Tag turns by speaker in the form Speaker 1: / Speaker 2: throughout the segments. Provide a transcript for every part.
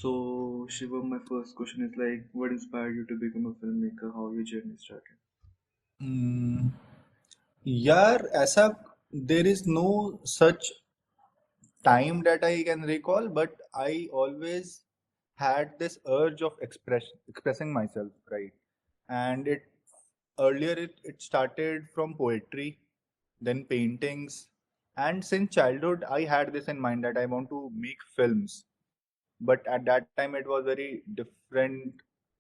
Speaker 1: So, Shivam, my first question is like, what inspired you to become a filmmaker? How your journey started?
Speaker 2: Hmm. यार ऐसा there is no such time that I can recall, but I always had this urge of expressing myself, right? And it started from poetry, then paintings, and since childhood I had this in mind that I want to make films. But at that time it was very different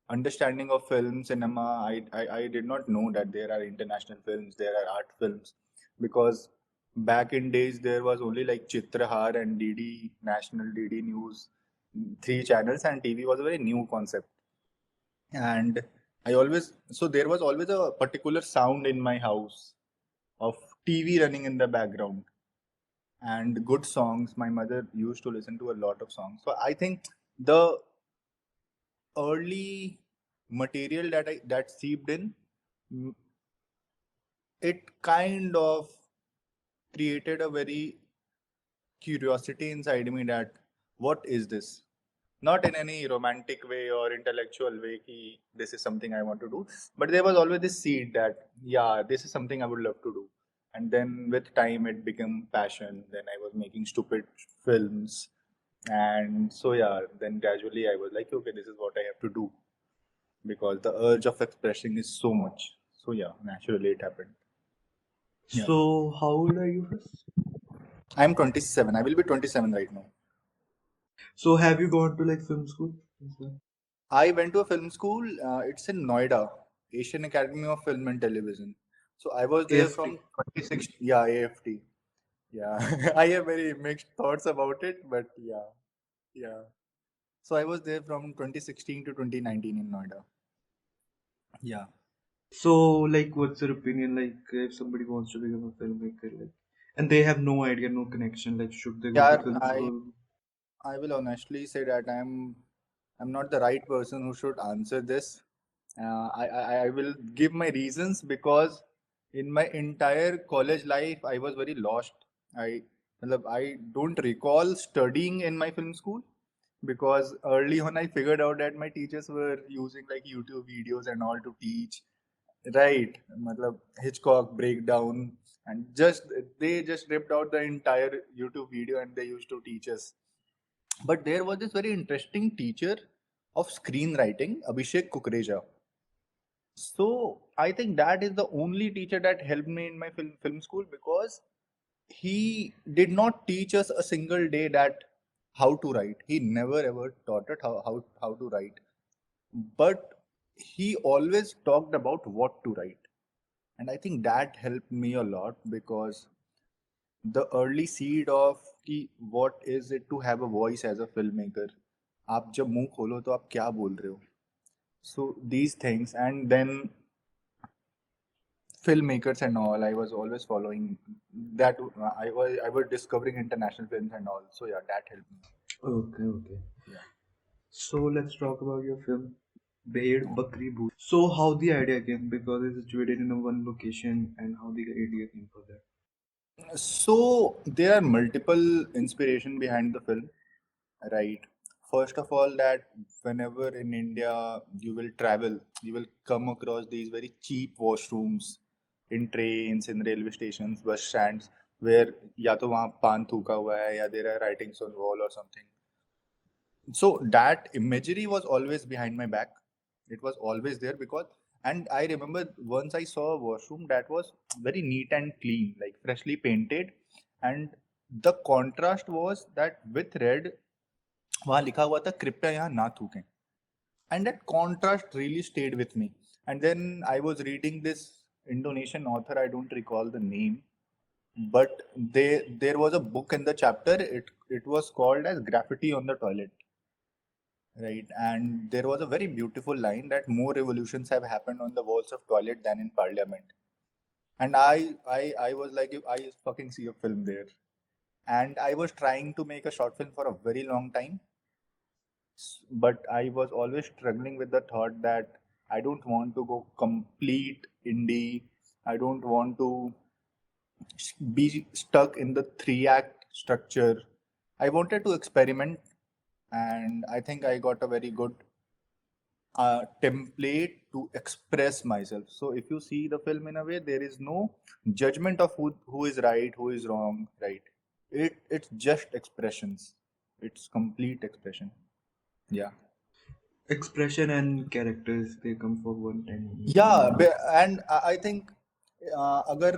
Speaker 2: understanding of film cinema. I did not know that there are international films, there are art films, because back in days there was only like Chitrahar and DD National, DD News, three channels, and TV was a very new concept. And there was always a particular sound in my house of TV running in the background and good songs. My mother used to listen to a lot of songs. So I think the early material that seeped in, mm, it kind of created a very curiosity inside me that what is this? Not in any romantic way or intellectual way, ki this is something I want to do. But there was always this seed that, yeah, this is something I would love to do. And then with time, it became passion. Then I was making stupid films. And so, yeah, then gradually I was like, okay, this is what I have to do because the urge of expressing is so much. So, yeah, naturally it happened. Yeah.
Speaker 1: So, how old are you first?
Speaker 2: I'm 27. I will be 27 right now.
Speaker 1: So, have you gone to like film school as well?
Speaker 2: I went to a film school. It's in Noida, Asian Academy of Film and Television. So I was there
Speaker 1: AFT.
Speaker 2: from 2016. Yeah, AFT. Yeah, I have very mixed thoughts about it, but yeah, yeah. So I was there from 2016 to 2019 in Noida. Yeah.
Speaker 1: So, like, what's your opinion? Like, if somebody wants to become a filmmaker, like, and they have no idea, no connection, like, should they go to
Speaker 2: Yeah,
Speaker 1: film school?
Speaker 2: I will honestly say that I'm not the right person who should answer this. I will give my reasons because in my entire college life I was very lost. I I don't recall studying in my film school because early on I figured out that my teachers were using like YouTube videos and all to teach. Right, matlab Hitchcock breakdown, and just they just ripped out the entire YouTube video and they used to teach us. But there was this very interesting teacher of screenwriting, Abhishek Kukreja. So I think that is the only teacher that helped me in my film school because he did not teach us a single day that how to write. He never ever taught it how to write. But he always talked about what to write. And I think that helped me a lot because the early seed of कि what is it to have a voice as a filmmaker. आप जब मुंह खोलो तो आप क्या बोल रहे हो? So these things, and then filmmakers and all. I was always following that. I was discovering international films and all. So yeah, that helped me.
Speaker 1: Okay, okay.
Speaker 2: Yeah.
Speaker 1: So, let's talk about your film, Bhed Bakri Bhoot. So, how the idea came? Because it's situated in a one location, and how the idea came for that?
Speaker 2: So there are multiple inspiration behind the film, right? First of all, that whenever in India you will travel, you will come across these very cheap washrooms in trains, in railway stations, bus stands, where या तो वहाँ पान थूका हुआ है या there are writings on wall or something. So that imagery was always behind my back. It was always there because, and I remember once I saw a washroom that was very neat and clean, like freshly painted, and the contrast was that with red वहाँ लिखा हुआ था कृपया यहाँ ना थूकें, and that contrast really stayed with me. And then I was reading this Indonesian author, I don't recall the name, but there was a book in the chapter, it was called as Graffiti on the Toilet. Right, and there was a very beautiful line that more revolutions have happened on the walls of toilet than in parliament. And I was like, I fucking see a film there. And I was trying to make a short film for a very long time, but I was always struggling with the thought that I don't want to go complete indie. I don't want to be stuck in the three act structure. I wanted to experiment and I think I got a very good template to express myself. So if you see the film in a way, there is no judgment of who is right, who is wrong, right? It's just expressions. It's complete expression. Yeah.
Speaker 1: Expression and characters, they come for one time.
Speaker 2: Yeah, and I think अगर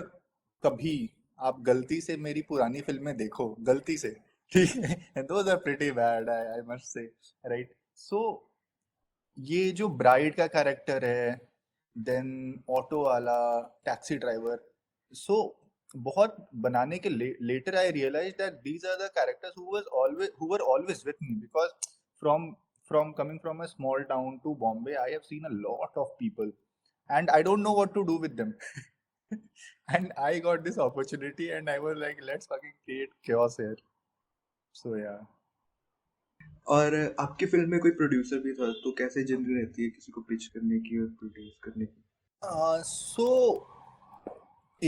Speaker 2: कभी आप गलती से मेरी पुरानी फिल्में देखो गलती से ठीक है those are pretty bad I must say right so ये जो ब्राइड का कैरेक्टर है देन ऑटो वाला टैक्सी ड्राइवर सो बहुत बनाने के later I realize that these are the characters who were always with me because from from coming from a small town to Bombay, I have seen a lot of people, and I don't know what to do with them. And I got this opportunity, and I was like, let's fucking create chaos here. So yeah.
Speaker 1: और आपकी film में कोई producer भी था, तो कैसे जिंदगी रहती है किसी को पिच करने की और प्रोड्यूस करने की?
Speaker 2: So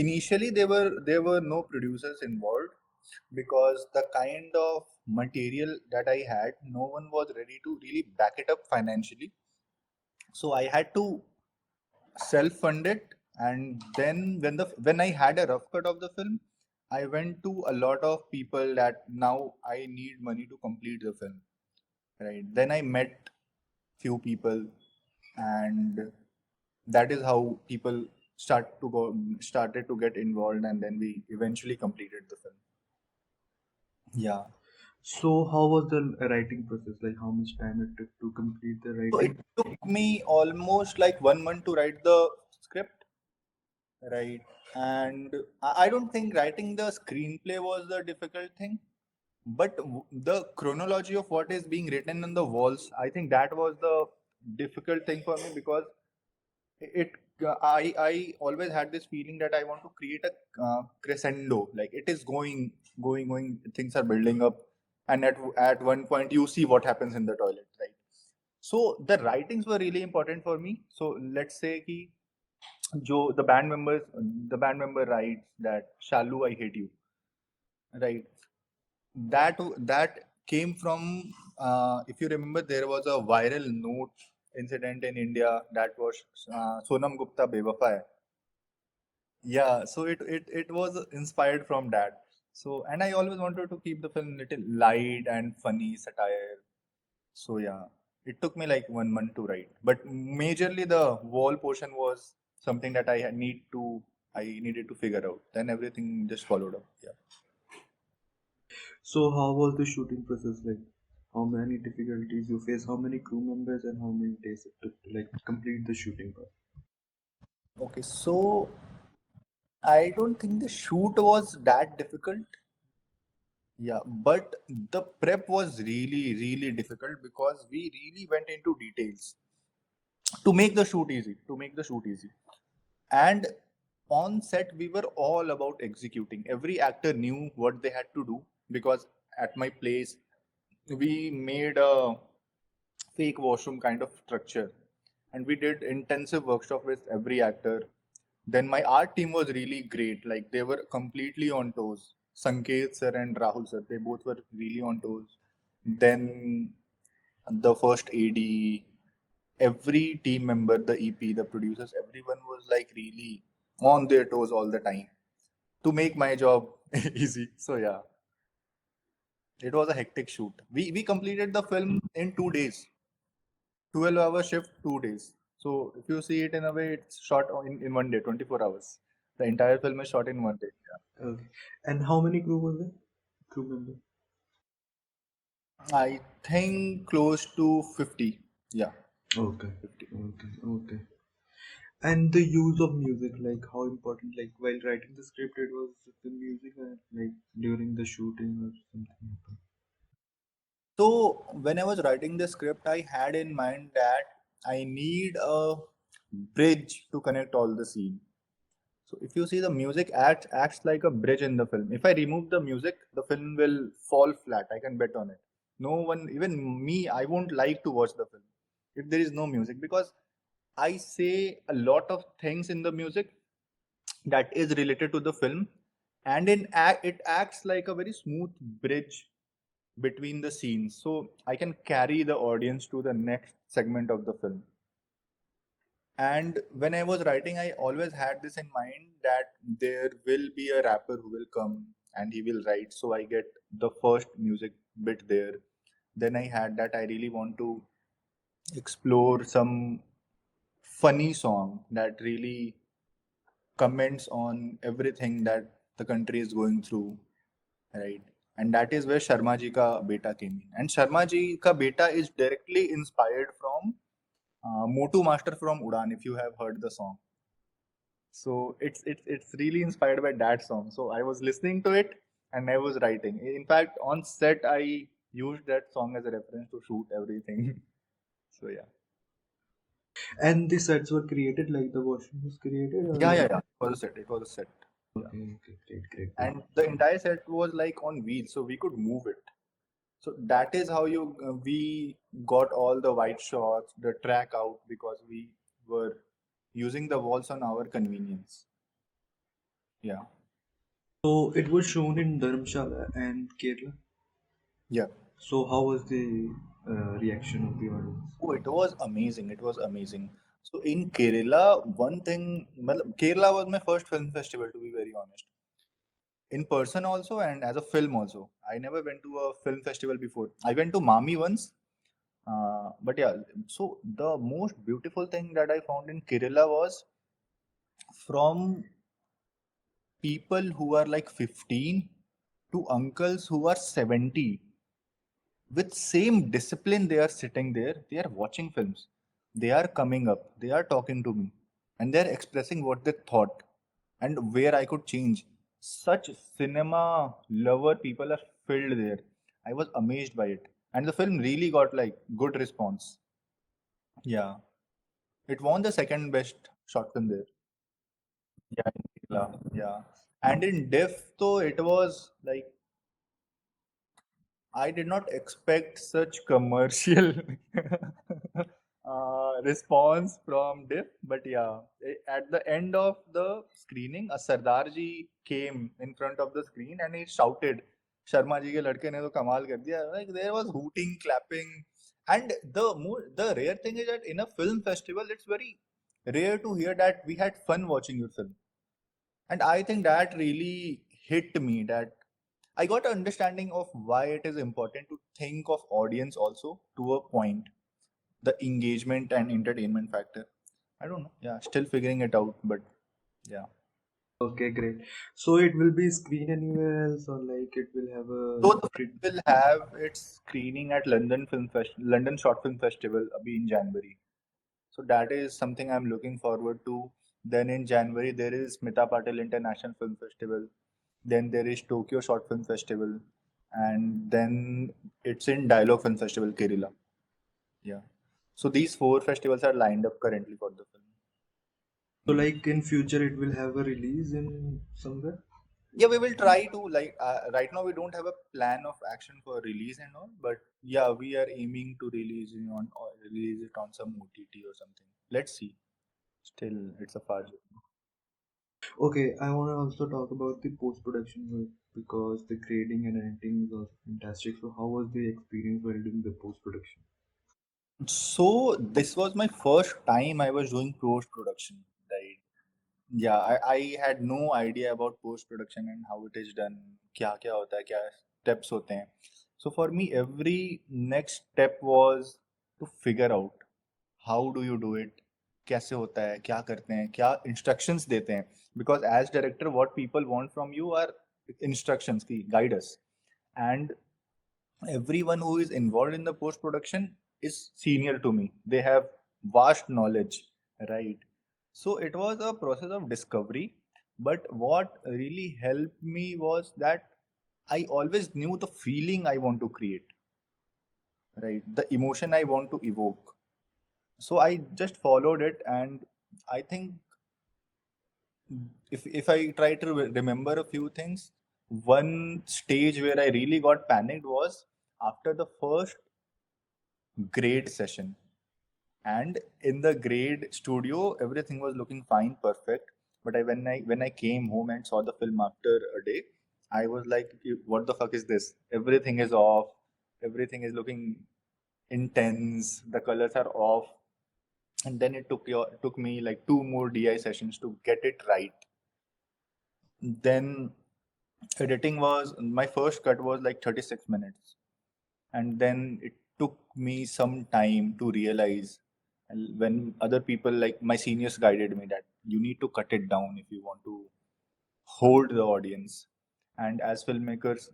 Speaker 2: initially there were no producers involved because the kind of material that I had, no one was ready to really back it up financially. So I had to self-fund it, and then when I had a rough cut of the film, I went to a lot of people that now I need money to complete the film. Right. Then I met few people, and that is how people started to get involved, and then we eventually completed the film. Yeah.
Speaker 1: So how was the writing process? Like how much time it took to complete the
Speaker 2: So it
Speaker 1: writing?
Speaker 2: took me almost like 1 month to write the script, right? And I don't think writing the screenplay was the difficult thing, but the chronology of what is being written on the walls, I think that was the difficult thing for me because it I always had this feeling that I want to create a crescendo, like it is going, things are building up, and at one point you see what happens in the toilet, right? So the writings were really important for me. So let's say ki jo the band member writes that Shalu I hate you, right? That came from if you remember there was a viral note incident in India that was Sonam Gupta bewafa hai. Yeah, so it was inspired from that. So and I always wanted to keep the film little light and funny satire. So yeah, it took me like 1 month to write, but majorly the wall portion was something that I needed to figure out. Then everything just followed up. Yeah.
Speaker 1: So how was the shooting process like? How many difficulties you face? How many crew members and how many days it took to like complete the shooting part?
Speaker 2: Okay, so I don't think the shoot was that difficult. Yeah, but the prep was really, really difficult because we really went into details to make the shoot easy, to make the shoot easy. And on set, we were all about executing. Every actor knew what they had to do because at my place, we made a fake washroom kind of structure, and we did intensive workshop with every actor. Then my art team was really great. Like they were completely on toes. Sanket sir and Rahul sir, they both were really on toes. Then the first AD, every team member, the EP, the producers, everyone was like really on their toes all the time to make my job easy. So yeah, it was a hectic shoot. We completed the film in 2 days. 12-hour shift, 2 days. So if you see it in a way, it's shot in one day, 24 hours. The entire film is shot in one day.
Speaker 1: Okay. And how many crew was there? Crew member.
Speaker 2: Yeah. I think close to 50. Yeah,
Speaker 1: Okay.
Speaker 2: 50.
Speaker 1: Okay. Okay. And the use of music, like how important, like while writing the script, it was the music, like during the shooting or something.
Speaker 2: So when I was writing the script, I had in mind that I need a bridge to connect all the scene. So if you see the music acts like a bridge in the film. If I remove the music, the film will fall flat. I can bet on it. No one, even me, I won't like to watch the film if there is no music because I say a lot of things in the music that is related to the film, and it acts like a very smooth bridge between the scenes, so I can carry the audience to the next segment of the film. And when I was writing, I always had this in mind that there will be a rapper who will come and he will write, so I get the first music bit there. Then I had that I really want to explore some funny song that really comments on everything that the country is going through, right? And that is where Sharma ji ka beta came in. And Sharma ji ka beta is directly inspired from Motu Master from Udan, if you have heard the song. So it's really inspired by that song. So I was listening to it and I was writing. In fact, on set I used that song as a reference to shoot everything. So yeah.
Speaker 1: And the sets were created, like the version was created,
Speaker 2: Yeah,
Speaker 1: or
Speaker 2: yeah, yeah. It was a set. It was a set. Yeah.
Speaker 1: okay, okay, great, great, great.
Speaker 2: And the entire set was like on wheels, so we could move it. So that is how you we got all the white shots, the track out because we were using the walls on our convenience. Yeah.
Speaker 1: So it was shown in Dharamshala and Kerala.
Speaker 2: Yeah.
Speaker 1: So how was the reaction of the audience?
Speaker 2: Oh, it was amazing. It was amazing. So in Kerala, one thing, Kerala was my first film festival, to be very honest. In person also and as a film also. I never went to a film festival before. I went to Mami once, but yeah. So the most beautiful thing that I found in Kerala was from people who are like 15 to uncles who are 70 with same discipline. They are sitting there, they are watching films, they are coming up, they are talking to me, and they are expressing what they thought and where I could change. Such cinema lover people are filled there. I was amazed by it, and the film really got like good response. Yeah, it won the second best short film there. Yeah, in Kerala. Yeah, and in diff though it was like I did not expect such commercial response from Diff, but yeah, at the end of the screening, a Sardarji came in front of the screen and he shouted, "Sharma ji ke ladke ne to kamal kar diya." Like there was hooting, clapping, and the rare thing is that in a film festival, it's very rare to hear that we had fun watching your film. And I think that really hit me, that I got an understanding of why it is important to think of audience also to a point, the engagement and entertainment factor. I don't know. Yeah, still figuring it out, but yeah.
Speaker 1: Okay, great. So it will be screen anywhere else, or like it will have
Speaker 2: So the
Speaker 1: pre-
Speaker 2: film will have its screening at London Short Film Festival abhi in January. So that is something I'm looking forward to. Then in January there is Smita Patel International Film Festival. Then there is Tokyo Short Film Festival, and then it's in Dialogue Film Festival, Kerala. Yeah. So these four festivals are lined up currently for the film.
Speaker 1: so
Speaker 2: Hmm.
Speaker 1: like in future it will have a release in somewhere.
Speaker 2: Yeah, we will try to like right now we don't have a plan of action for release and all, but yeah, we are aiming to release it on or release it on some OTT or something. Let's see. Still, it's a far journey.
Speaker 1: Okay, I want to also talk about the post production work because the grading and editing is also fantastic. So how was the experience while doing the post production?
Speaker 2: So this was my first time I was doing post production, right? Yeah, I had no idea about post production and how it is done. क्या क्या होता है, क्या steps होते हैं. So for me, every next step was to figure out how do you do it, कैसे होता है, क्या करते हैं, क्या instructions देते हैं. Because as director, what people want from you are instructions की guide us. And everyone who is involved in the post production is senior to me, they have vast knowledge, right? So it was a process of discovery, but what really helped me was that I always knew the feeling I want to create, right, the emotion I want to evoke. So I just followed it, and I think if I try to remember a few things, one stage where I really got panicked was after the first grade session. And in the grade studio, everything was looking fine, perfect. But when I came home and saw the film after a day, I was like, what the fuck is this? Everything is off. everything is looking intense, the colors are off, and then it took me like two more DI sessions to get it right. Then editing was my first cut was like 36 minutes, and then it took me some time to realize, and when other people like my seniors guided me that you need to cut it down if you want to hold the audience. And as filmmakers,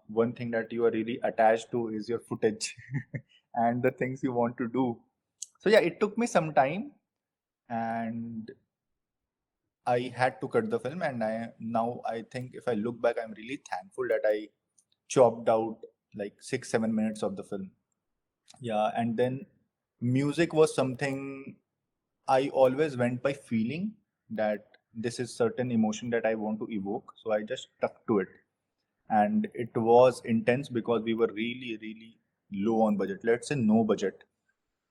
Speaker 2: one thing that you are really attached to is your footage and the things you want to do. So yeah, it took me some time, and I had to cut the film. And I think if I look back, I'm really thankful that I chopped out like 6 7 minutes of the film. Yeah, and then music was something I always went by feeling that this is certain emotion that I want to evoke. So I just stuck to it. And it was intense because we were really, really low on budget. Let's say no budget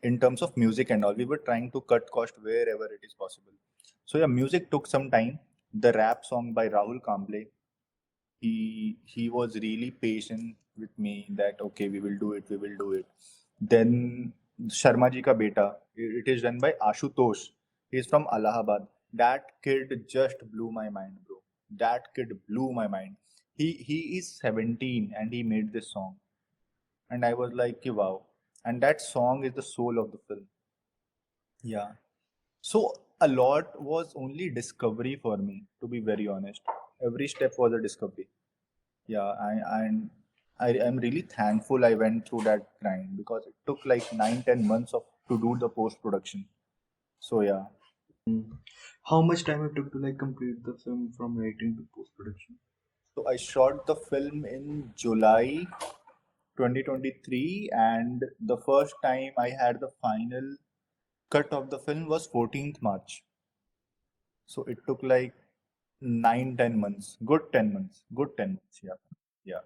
Speaker 2: in terms of music and all. We were trying to cut cost wherever it is possible. So yeah, music took some time. The rap song by Rahul Kamble, he was really patient with me that okay, we will do it, we will do it. Then Sharma ji ka beta, it is done by Ashutosh. He is from Allahabad. That kid just blew my mind, bro. That kid blew my mind. He is 17 and he made this song, and I was like wow. And that song is the soul of the film. Yeah. So a lot was only discovery for me, to be very honest. Every step was a discovery. Yeah, I am really thankful I went through that grind because it took like 9 10 months of to do the post production. So yeah,
Speaker 1: How much time it took to like complete the film from writing to post production?
Speaker 2: so I shot the film in July 2023, and the first time I had the final cut of the film was 14th March. So it took like 9 10 months, good 10 months, good 10 months. Yeah, yeah.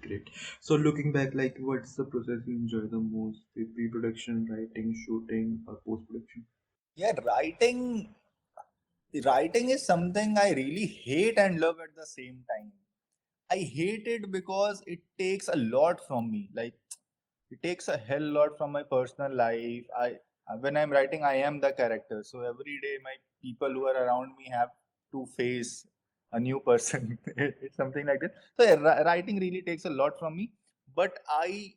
Speaker 1: Great. So looking back, like what's the process you enjoy the most? The pre-production, writing, shooting, or post-production?
Speaker 2: Yeah, writing is something I really hate and love at the same time. I hate it because it takes a lot from me. Like it takes a hell lot from my personal life. When I'm writing, I am the character. So every day, my people who are around me have to face a new person. It's something like that. So yeah, writing really takes a lot from me. But I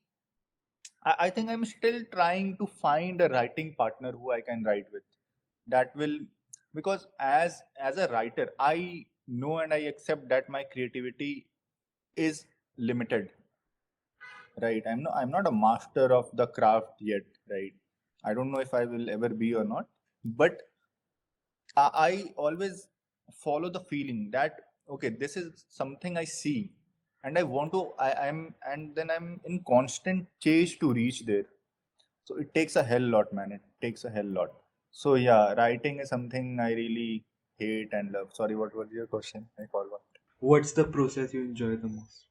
Speaker 2: think I'm still trying to find a writing partner who I can write with. That will, because as a writer, I know and I accept that my creativity is limited, right? I'm not a master of the craft yet, right? I don't know if I will ever be or not, but I always follow the feeling that okay, this is something I see, and I want to. I'm and then I'm in constant chase to reach there. So it takes a hell lot, man. It takes a hell lot. So yeah, writing is something I really hate and love. Sorry, what was your question? I forgot.
Speaker 1: What's the process you enjoy the most?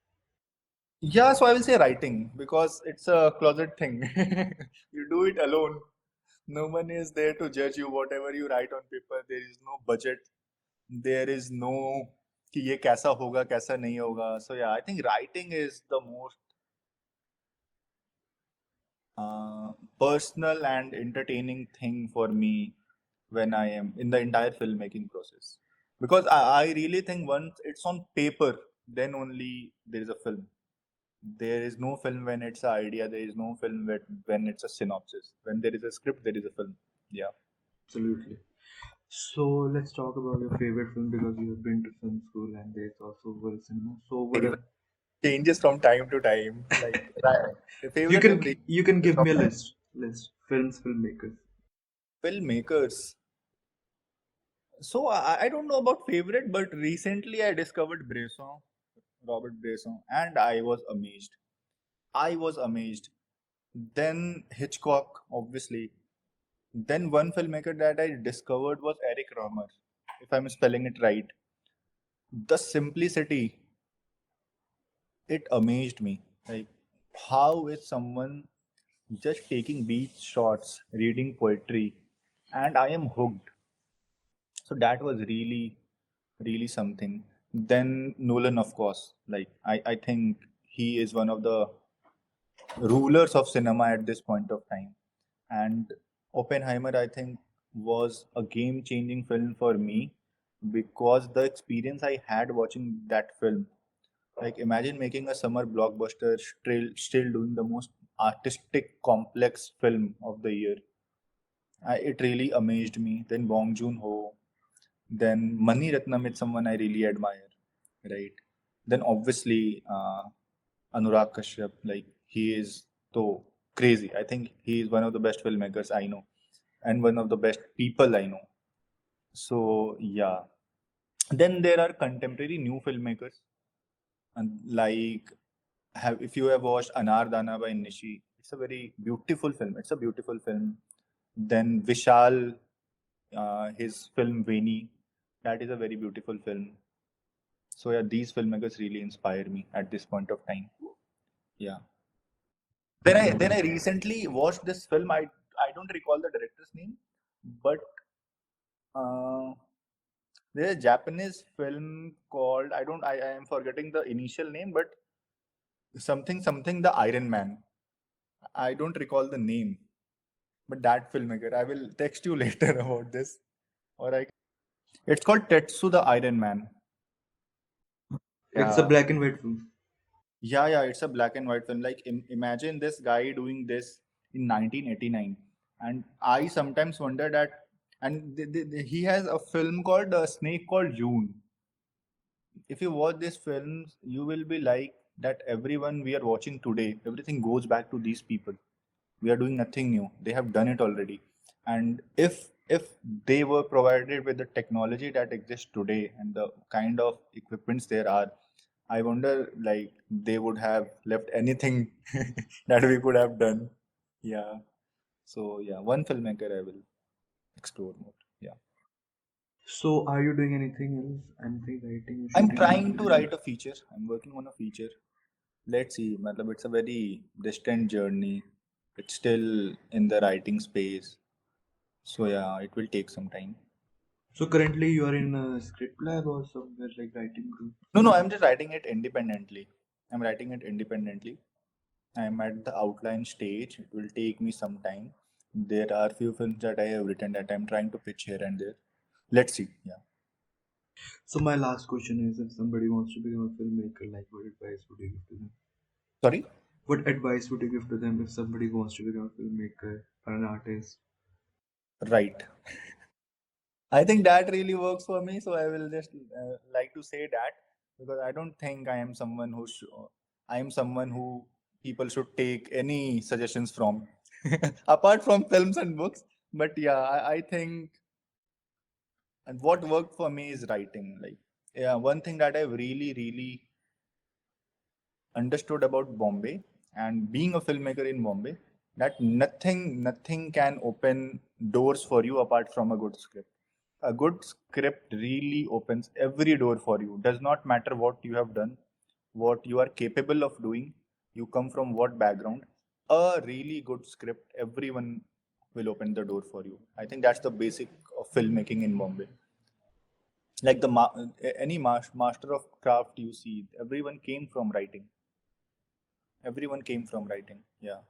Speaker 2: Yeah, so I will say writing because it's a closet thing. You do it alone. No one is there to judge you. Whatever you write on paper, there is no budget. There is no कि ये कैसा होगा कैसा नहीं होगा. So yeah, I think writing is the most uh, personal and entertaining thing for me when I am in the entire filmmaking process. Because I really think once it's on paper, then only there is a film. There is no film when it's an idea. There is no film when it's a synopsis. When there is a script, there is a film. Yeah.
Speaker 1: Absolutely. So let's talk about your favorite film because you have been to film school and there's also world cinema. So what
Speaker 2: Favorite
Speaker 1: are
Speaker 2: changes from time to time. Like
Speaker 1: you
Speaker 2: favorite
Speaker 1: can
Speaker 2: film really
Speaker 1: you can
Speaker 2: changes
Speaker 1: give
Speaker 2: from
Speaker 1: me a
Speaker 2: time.
Speaker 1: list films filmmakers.
Speaker 2: Filmmakers. So I don't know about favorite, but recently I discovered Bresson, Robert Bresson, and I was amazed. I was amazed. Then Hitchcock, obviously. Then one filmmaker that I discovered was Eric Romer, if I'm spelling it right. The simplicity, it amazed me. Like, how is someone just taking beach shots, reading poetry, and I am hooked. So that was really, really something. Then Nolan, of course. Like I think he is one of the rulers of cinema at this point of time. And Oppenheimer, I think, was a game changing film for me because the experience I had watching that film, like imagine making a summer blockbuster, still doing the most artistic, complex film of the year. It really amazed me. Then Bong Joon Ho, then Mani Ratnam is someone I really admire, right? Then obviously Anurag Kashyap, like he is so crazy. I think he is one of the best filmmakers I know, and one of the best people I know. So yeah. Then there are contemporary new filmmakers, and like have if you have watched Anar Dana by Nishi, it's a very beautiful film. It's a beautiful film. Then Vishal, his film Veni, that is a very beautiful film. So yeah, these filmmakers really inspire me at this point of time. Yeah. Then I recently watched this film. I don't recall the director's name, but uh, there's a Japanese film called I am forgetting the initial name, but something the Iron Man. I don't recall the name, but that filmmaker. I will text you later about this. Or I. It's called Tetsu the Iron Man.
Speaker 1: It's a
Speaker 2: Yeah.
Speaker 1: black and white film.
Speaker 2: Yeah, it's a black and white film. Like imagine this guy doing this in 1989, and I sometimes wonder that. And he has a film called Snake called June. If you watch these films, you will be like that. Everyone we are watching today, everything goes back to these people. We are doing nothing new. They have done it already. And if they were provided with the technology that exists today and the kind of equipments there are, I wonder like they would have left anything that we could have done. Yeah. So yeah, one filmmaker I will explore more. Yeah.
Speaker 1: So, are you doing anything else? Anything writing or
Speaker 2: I'm
Speaker 1: shooting
Speaker 2: trying to
Speaker 1: anything
Speaker 2: write
Speaker 1: else?
Speaker 2: a feature. I'm working on a feature. Let's see. Matlab, it's a very distant journey. It's still in the writing space. So yeah, it will take some time.
Speaker 1: So, currently, you are in a script lab or somewhere like writing group?
Speaker 2: No, I'm just writing it independently. I'm writing it independently. I'm at the outline stage. It will take me some time. There are few films that I have written that I'm trying to pitch here and there. Let's see. Yeah.
Speaker 1: So, my last question is if somebody wants to become a filmmaker, like what advice would you give to them?
Speaker 2: Sorry?
Speaker 1: What advice would you give to them if somebody wants to become a filmmaker or an artist?
Speaker 2: Right. I think that really works for me. So I will just like to say that because I don't think I am someone I am someone who people should take any suggestions from, apart from films and books. But yeah, I think and what worked for me is writing. Like yeah, one thing that I've really understood about Bombay and being a filmmaker in Bombay that nothing can open doors for you apart from a good script. A good script really opens every door for you. Does not matter what you have done, what you are capable of doing, you come from what background. A really good script, everyone will open the door for you. I think that's the basic of filmmaking in Bombay. Like any master of craft you see, everyone came from writing. Everyone came from writing. Yeah.